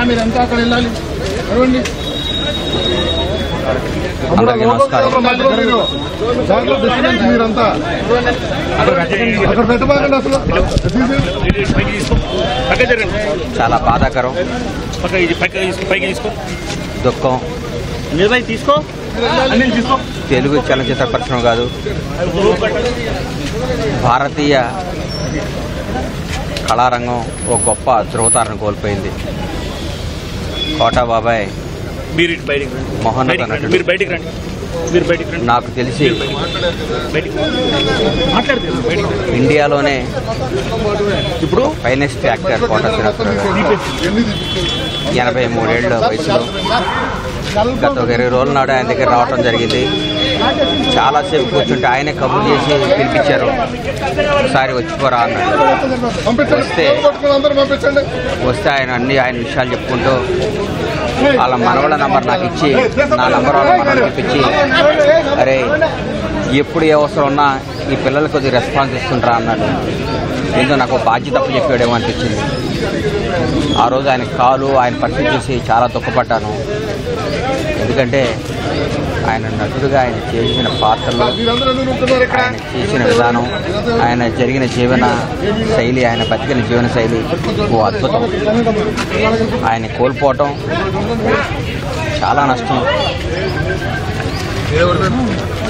మీరంతా అక్కడ వెళ్ళాలి. అందరికీ నమస్కారం. మీరంతా అక్కడ పెట్టబాకండి. అసలు చాలా బాధాకరం, దుఃఖం. తీసుకో తెలుగు చలనచిత్ర పరిశ్రమ కాదు, భారతీయ కళారంగం ఓ గొప్ప ధృవతారను కోల్పోయింది. కోటా బాబాయ్ మహోన్నత నటుడు. నాకు తెలిసి ఇండియాలోనే ఇప్పుడు ఫైనెస్ట్ యాక్టర్ కోటా శ్రీనివాసరావు గారు 83 ఏళ్ల వయసులో గత 20 రోజుల నాడు ఆయన దగ్గర రావడం జరిగింది. చాలాసేపు కూర్చుంటే ఆయనే కబుర్లు చేసి పిలిపించారు. ఒకసారి వచ్చిపోరా అన్నాడు. వస్తే ఆయన విషయాలు చెప్పుకుంటూ వాళ్ళ మనవళ్ళ నంబర్ నాకు ఇచ్చి, నా నంబర్ వాళ్ళ మనవళ్ళు ఇప్పించి, అరే ఎప్పుడు ఏ అవసరం ఉన్నా ఈ పిల్లలకు కొద్దిగా రెస్పాన్స్ ఇస్తుంటారా అన్నాడు. ఏదో నాకు బాధ్యత తప్పు చెప్పాడేమో అనిపించింది. ఆ రోజు ఆయన కాలు, ఆయన పరిస్థితి చూసి చాలా దుఃఖపడ్డాను. ఎందుకంటే ఆయన నటుడుగా ఆయన చేసిన పాత్రలు, ఆయన చేసిన విధానం, ఆయన జరిగిన జీవన శైలి, ఆయన బతికిన జీవన శైలి ఓ అద్భుతం. ఆయన కోల్పోవటం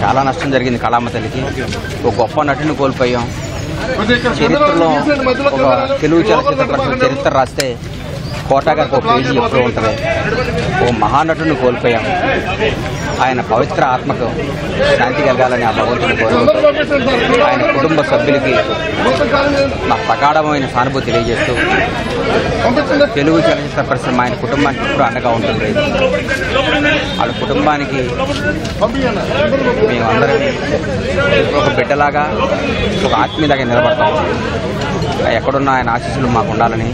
చాలా నష్టం జరిగింది కళామ తల్లికి. ఒక గొప్ప నటుని కోల్పోయాం. చరిత్రలో ఒక తెలుగు చలనచిత్ర పరిశ్రమ చరిత్ర రాస్తే కోటా గారికి ఒక పేజీ ఎప్పుడూ ఉంటుంది. ఓ మహానటుని కోల్పోయాం. ఆయన పవిత్ర ఆత్మకు శాంతి కలగాలని ఆ భగవంతుని కోరుకుంటూ ఆయన కుటుంబ సభ్యులకి నా ప్రగాఢమైన సానుభూతి తెలియజేస్తూ తెలుగు చలనచిత్ర పరిశ్రమ ఆయన కుటుంబానికి ఎప్పుడు అండగా ఉంటుంది. వాళ్ళ కుటుంబానికి మేమందరం ఒక బిడ్డలాగా, ఒక ఆత్మీయులాగా నిలబడతాం. ఎక్కడున్న ఆయన ఆశీస్సులు మాకు ఉండాలని,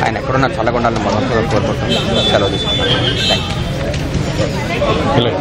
ఆయన ఎక్కడున్నా చల్లగా ఉండాలని భగవంతుడు కోరుకుంటాం. సెలవు తీసుకుంటాం. Thank you.